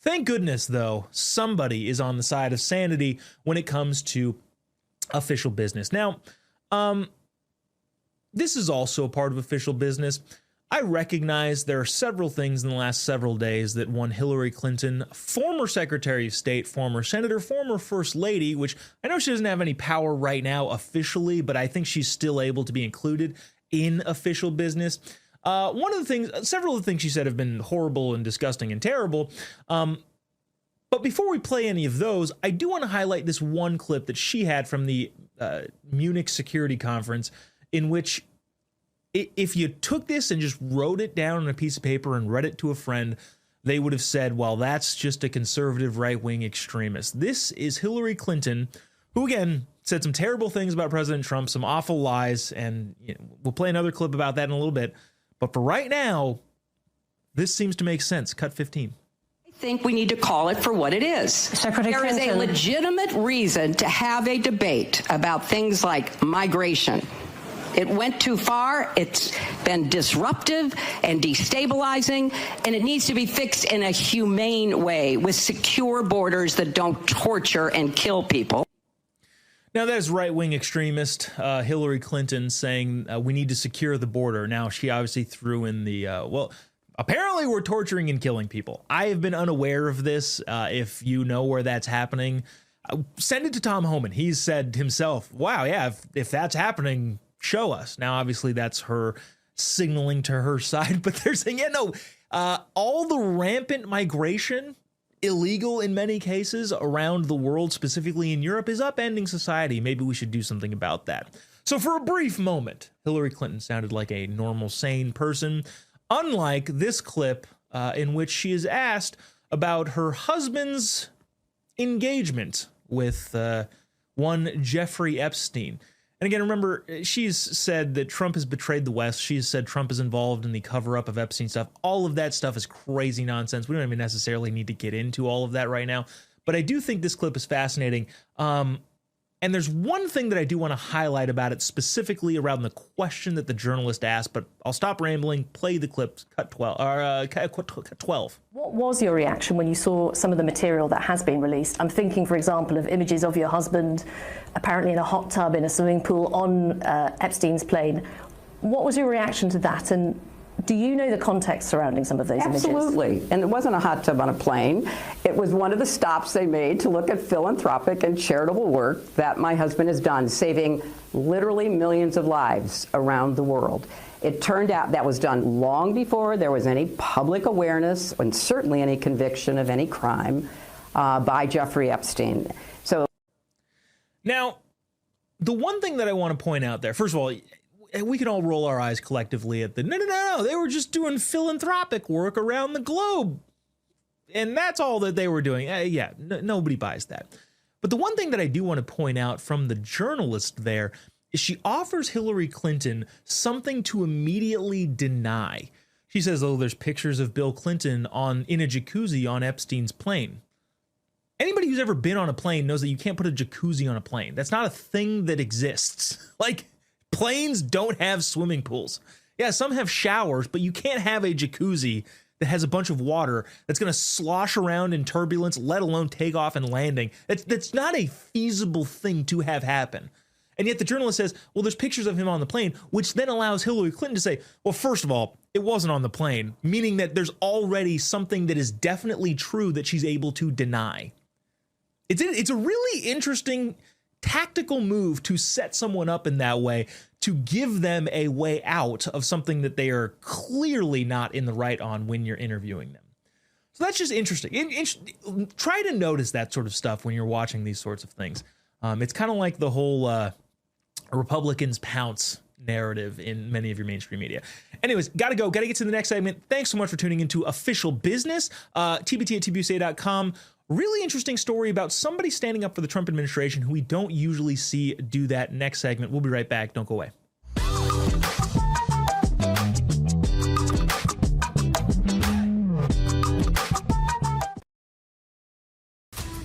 Thank goodness, though, somebody is on the side of sanity when it comes to official business. Now, this is also a part of official business. I recognize there are several things in the last several days that one Hillary Clinton, former Secretary of State, former Senator, former First Lady, which I know she doesn't have any power right now officially, but I think she's still able to be included in official business. Several of the things she said have been horrible and disgusting and terrible. But before we play any of those, I do want to highlight this one clip that she had from the Munich Security Conference, in which if you took this and just wrote it down on a piece of paper and read it to a friend, they would have said, well, that's just a conservative right-wing extremist. This is Hillary Clinton, who, again, said some terrible things about President Trump, some awful lies, and we'll play another clip about that in a little bit. But for right now, this seems to make sense. Cut 15. I think we need to call it for what it is. There is a legitimate reason to have a debate about things like migration. It went too far, it's been disruptive and destabilizing, and it needs to be fixed in a humane way with secure borders that don't torture and kill people. Now, that is right-wing extremist Hillary Clinton saying we need to secure the border. Now, she obviously threw in the, apparently we're torturing and killing people. I have been unaware of this. If you know where that's happening, send it to Tom Homan. He's said himself, wow, yeah, if that's happening, show us. Now, obviously, that's her signaling to her side, but they're saying, all the rampant migration, illegal in many cases around the world, specifically in Europe, is upending society. Maybe we should do something about that. So for a brief moment, Hillary Clinton sounded like a normal, sane person, unlike this clip in which she is asked about her husband's engagement with one Jeffrey Epstein. And again, remember, she's said that Trump has betrayed the West. She's said Trump is involved in the cover-up of Epstein stuff. All of that stuff is crazy nonsense. We don't even necessarily need to get into all of that right now. But I do think this clip is fascinating. And there's one thing that I do want to highlight about it, specifically around the question that the journalist asked, but I'll stop rambling, play the clips, cut 12. What was your reaction when you saw some of the material that has been released? I'm thinking, for example, of images of your husband apparently in a hot tub in a swimming pool on Epstein's plane. What was your reaction to that? And do you know the context surrounding some of those images? Absolutely. And it wasn't a hot tub on a plane. It was one of the stops they made to look at philanthropic and charitable work that my husband has done, saving literally millions of lives around the world. It turned out that was done long before there was any public awareness and certainly any conviction of any crime by Jeffrey Epstein. So now, the one thing that I want to point out there, first of all, we can all roll our eyes collectively at the no, they were just doing philanthropic work around the globe. And that's all that they were doing. Nobody buys that. But the one thing that I do want to point out from the journalist there is she offers Hillary Clinton something to immediately deny. She says, oh, there's pictures of Bill Clinton in a jacuzzi on Epstein's plane. Anybody who's ever been on a plane knows that you can't put a jacuzzi on a plane. That's not a thing that exists. Like, planes don't have swimming pools. Yeah, some have showers, but you can't have a jacuzzi that has a bunch of water that's going to slosh around in turbulence, let alone take off and landing. That's not a feasible thing to have happen. And yet the journalist says, well, there's pictures of him on the plane, which then allows Hillary Clinton to say, well, first of all, it wasn't on the plane, meaning that there's already something that is definitely true that she's able to deny. It's a really interesting tactical move to set someone up in that way, to give them a way out of something that they are clearly not in the right on when you're interviewing them. So that's just interesting. Try to notice that sort of stuff when you're watching these sorts of things. It's kind of like the whole Republicans pounce narrative in many of your mainstream media. Anyways, gotta get to the next segment. Thanks so much for tuning into Official Business. TBT at TPUSA.com. Really interesting story about somebody standing up for the Trump administration who we don't usually see do that. Next segment. We'll be right back. Don't go away.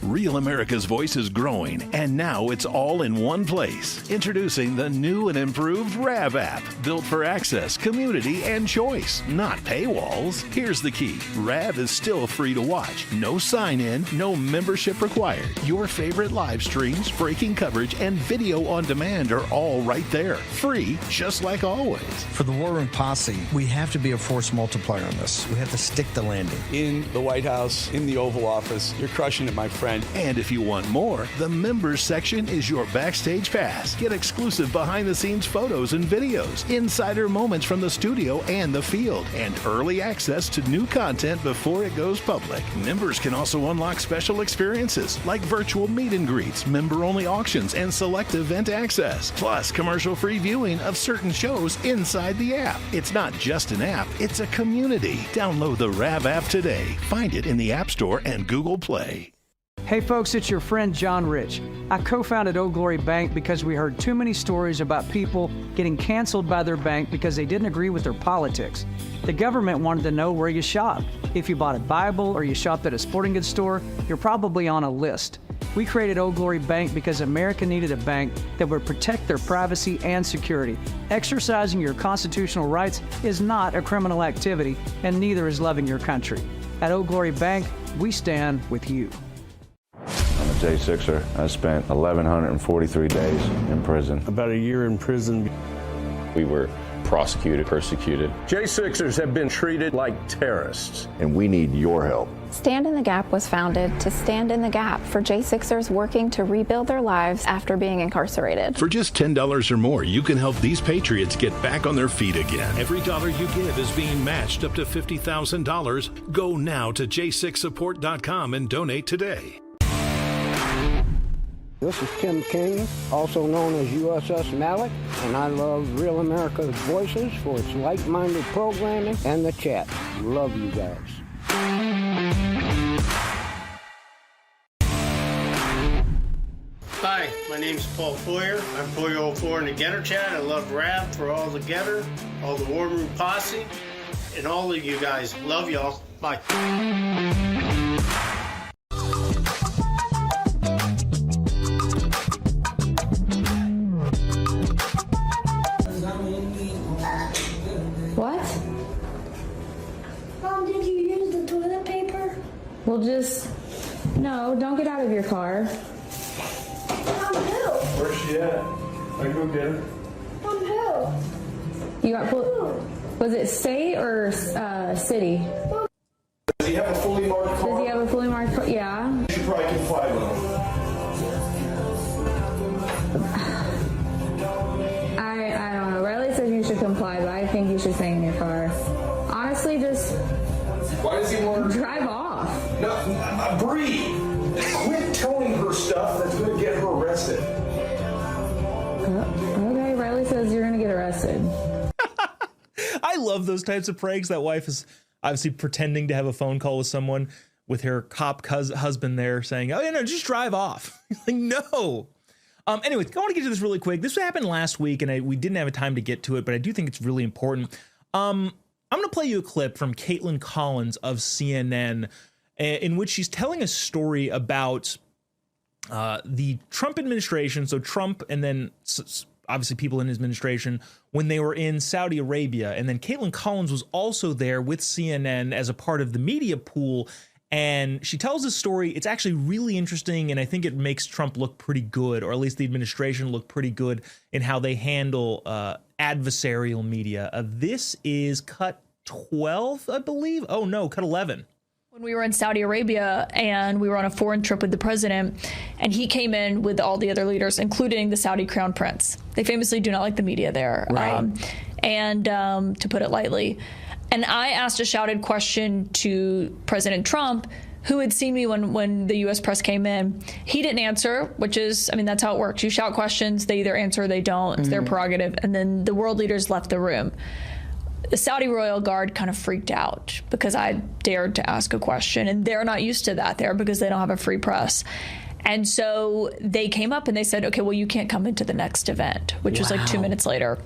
Real America's Voice is growing, and now it's all in one place. Introducing the new and improved RAV app, built for access, community, and choice, not paywalls. Here's the key. RAV is still free to watch. No sign-in, no membership required. Your favorite live streams, breaking coverage, and video on demand are all right there. Free, just like always. For the War Room Posse, we have to be a force multiplier on this. We have to stick the landing. In the White House, in the Oval Office, you're crushing it, my friend. And if you want more, the members section is your backstage pass. Get exclusive behind-the-scenes photos and videos, insider moments from the studio and the field, and early access to new content before it goes public. Members can also unlock special experiences like virtual meet and greets, member-only auctions, and select event access. Plus, commercial-free viewing of certain shows inside the app. It's not just an app, it's a community. Download the RAV app today. Find it in the App Store and Google Play. Hey folks, it's your friend John Rich. I co-founded Old Glory Bank because we heard too many stories about people getting canceled by their bank because they didn't agree with their politics. The government wanted to know where you shop. If you bought a Bible or you shopped at a sporting goods store, you're probably on a list. We created Old Glory Bank because America needed a bank that would protect their privacy and security. Exercising your constitutional rights is not a criminal activity, and neither is loving your country. At Old Glory Bank, we stand with you. I'm a J6er. I spent 1,143 days in prison. About a year in prison. We were prosecuted, persecuted. J6ers have been treated like terrorists. And we need your help. Stand in the Gap was founded to stand in the gap for J6ers working to rebuild their lives after being incarcerated. For just $10 or more, you can help these patriots get back on their feet again. Every dollar you give is being matched up to $50,000. Go now to j6support.com and donate today. This is Tim King, also known as USS Malik, and I love Real America's Voices for its like-minded programming and the chat. Love you guys. Hi, my name's Paul Foyer. I'm Foyer04 in the Getter Chat. I love rap for all the Getter, all the War Room Posse, and all of you guys. Love y'all. Bye. well, no, don't get out of your car. Where's she at? I go get her. You got was it state or city? Does he have a fully marked car? Does he have a fully marked car? Yeah. You should probably comply with him. I don't know. Riley says you should comply, but I think you should stay in your car. Honestly, just Why does he want to drive off? No, Bree, quit telling her stuff that's going to get her arrested. Okay, Riley says you're going to get arrested. I love those types of pranks. That wife is obviously pretending to have a phone call with someone with her cop husband there saying, oh, yeah, no, just drive off. Like, no. Anyway, I want to get to this really quick. This happened last week, and we didn't have a time to get to it, but I do think it's really important. I'm going to play you a clip from Caitlin Collins of CNN in which she's telling a story about the Trump administration. So Trump and then obviously people in his administration when they were in Saudi Arabia. And then Caitlin Collins was also there with CNN as a part of the media pool. And she tells this story. It's actually really interesting, and I think it makes Trump look pretty good, or at least the administration look pretty good in how they handle adversarial media. This is cut 12, I believe. Oh, no, cut 11. When we were in Saudi Arabia and we were on a foreign trip with the president, and he came in with all the other leaders, including the Saudi crown prince. They famously do not like the media there, right. To put it lightly. And I asked a shouted question to President Trump, who had seen me when the U.S. press came in. He didn't answer, which is, I mean, that's how it works. You shout questions, they either answer or they don't. It's their prerogative. And then the world leaders left the room. The Saudi royal guard kind of freaked out because I dared to ask a question, and they're not used to that there because they don't have a free press. And so they came up and they said, okay, well, you can't come into the next event, which was like 2 minutes later.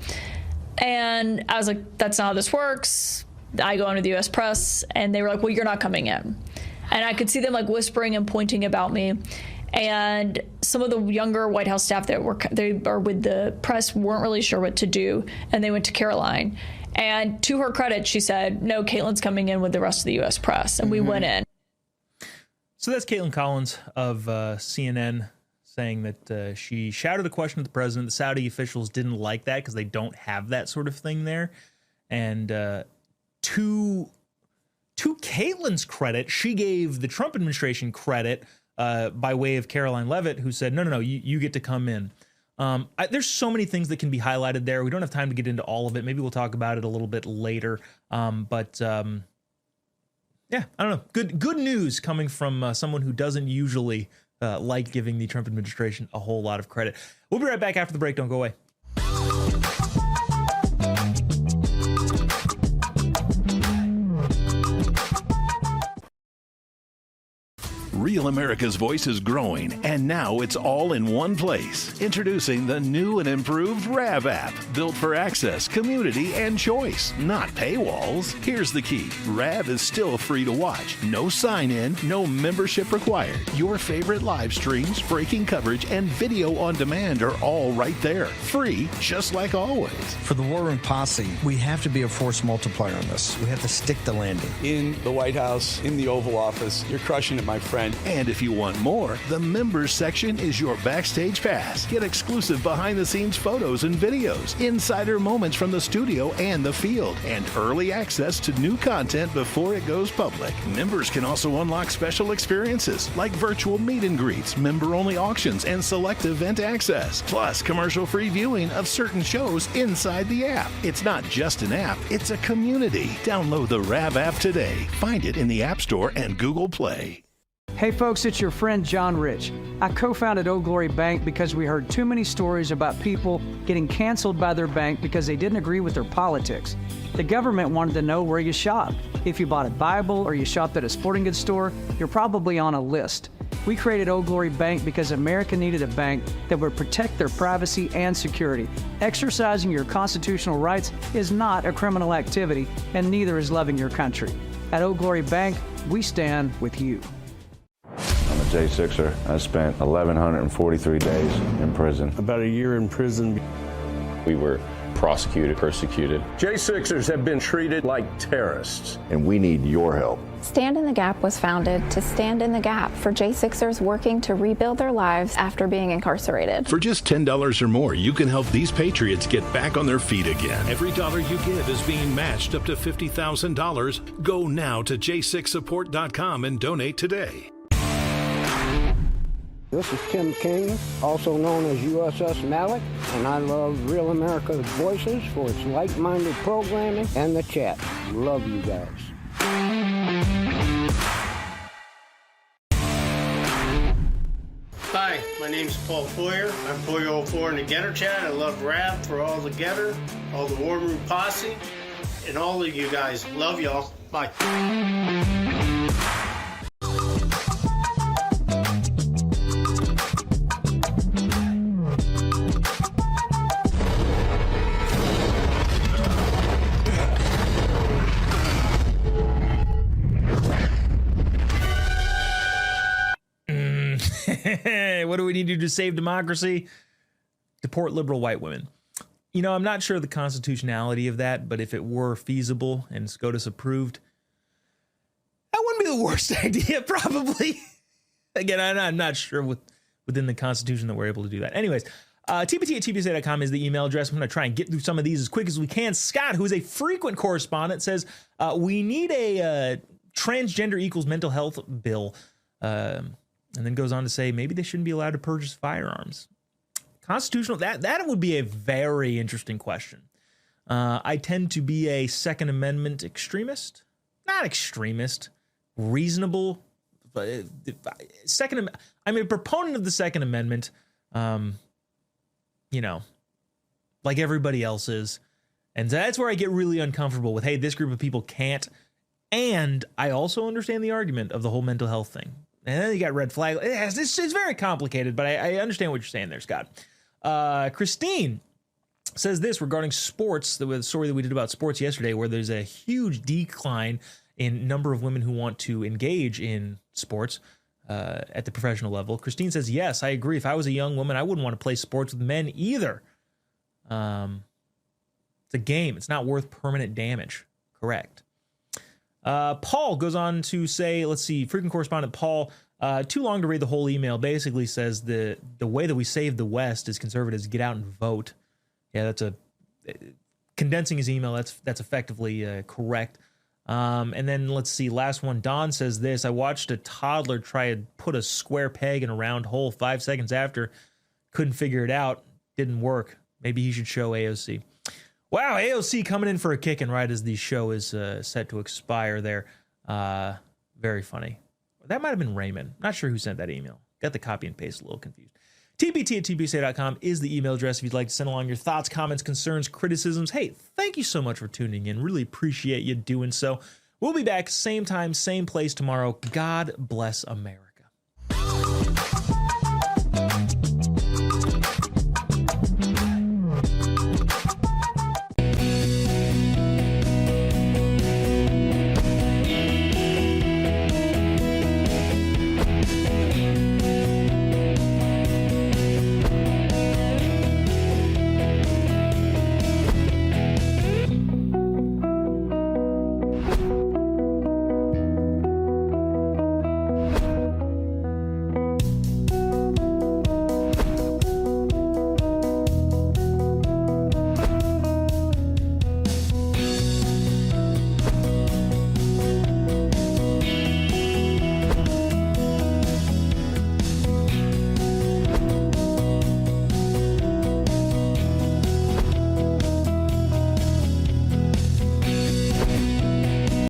And I was like, that's not how this works. I go into the U.S. press, and they were like, well, you're not coming in. And I could see them like whispering and pointing about me. And some of the younger White House staff that were with the press weren't really sure what to do. And they went to Caroline. And to her credit, she said, no, Caitlin's coming in with the rest of the U.S. press. And we went in. So that's Caitlin Collins of CNN saying that she shouted a question at the president. The Saudi officials didn't like that because they don't have that sort of thing there. And to Caitlin's credit, she gave the Trump administration credit by way of Caroline Leavitt, who said, no, you get to come in. There's so many things that can be highlighted there. We don't have time to get into all of it. Maybe we'll talk about it a little bit later. Yeah, I don't know. Good news coming from someone who doesn't usually like giving the Trump administration a whole lot of credit. We'll be right back after the break. Don't go away. Real America's Voice is growing, and now it's all in one place. Introducing the new and improved RAV app, built for access, community, and choice, not paywalls. Here's the key. RAV is still free to watch. No sign-in, no membership required. Your favorite live streams, breaking coverage, and video on demand are all right there. Free, just like always. For the War Room Posse, we have to be a force multiplier on this. We have to stick the landing. In the White House, in the Oval Office, you're crushing it, my friend. And if you want more, the members section is your backstage pass. Get exclusive behind-the-scenes photos and videos, insider moments from the studio and the field, and early access to new content before it goes public. Members can also unlock special experiences like virtual meet and greets, member-only auctions, and select event access, plus commercial-free viewing of certain shows inside the app. It's not just an app, it's a community. Download the RAV app today. Find it in the App Store and Google Play. Hey folks, it's your friend John Rich. I co-founded Old Glory Bank because we heard too many stories about people getting canceled by their bank because they didn't agree with their politics. The government wanted to know where you shopped. If you bought a Bible or you shopped at a sporting goods store, you're probably on a list. We created Old Glory Bank because America needed a bank that would protect their privacy and security. Exercising your constitutional rights is not a criminal activity, and neither is loving your country. At Old Glory Bank, we stand with you. I'm a J6er. I spent 1,143 days in prison. About a year in prison. We were prosecuted, persecuted. J6ers have been treated like terrorists. And we need your help. Stand in the Gap was founded to stand in the gap for J6ers working to rebuild their lives after being incarcerated. For just $10 or more, you can help these patriots get back on their feet again. Every dollar you give is being matched up to $50,000. Go now to j6support.com and donate today. This is Tim King, also known as USS Malik, and I love Real America's Voices for its like-minded programming and the chat. Love you guys. Hi, my name's Paul Poyer. I'm Poyer04 in the Getter Chat. I love rap for all the Getter, all the War Room Posse, and all of you guys. Love y'all. Bye. What do we need to do to save democracy? Deport liberal white women. You know, I'm not sure of the constitutionality of that, but if it were feasible and SCOTUS approved, that wouldn't be the worst idea, probably. Again, I'm not sure within the Constitution that we're able to do that. Anyways, tpt@tpsa.com is the email address. I'm going to try and get through some of these as quick as we can. Scott, who is a frequent correspondent, says, we need a transgender equals mental health bill. And then goes on to say maybe they shouldn't be allowed to purchase firearms. Constitutional, that would be a very interesting question. I tend to be a Second Amendment extremist. Not extremist, reasonable. But I'm a proponent of the Second Amendment, you know, like everybody else is. And that's where I get really uncomfortable with, hey, this group of people can't. And I also understand the argument of the whole mental health thing. And then you got red flag. It's very complicated, but I understand what you're saying there, Scott. Christine says this regarding sports, the story that we did about sports yesterday, where there's a huge decline in number of women who want to engage in sports at the professional level. Christine says, yes, I agree. If I was a young woman, I wouldn't want to play sports with men either. It's a game. It's not worth permanent damage. Correct. Paul goes on to say, let's see, frequent correspondent Paul, too long to read the whole email, basically says the way that we save the West as conservatives get out and vote. Yeah, that's condensing his email. That's effectively correct. And then let's see, last one, Don says this: I watched a toddler try to put a square peg in a round hole 5 seconds after, couldn't figure it out, didn't work. Maybe he should show AOC. Wow, AOC coming in for a kick and right as the show is set to expire there. Very funny. That might have been Raymond. Not sure who sent that email. Got the copy and paste a little confused. TPT@tpsa.com is the email address if you'd like to send along your thoughts, comments, concerns, criticisms. Hey, thank you so much for tuning in. Really appreciate you doing so. We'll be back same time, same place tomorrow. God bless America.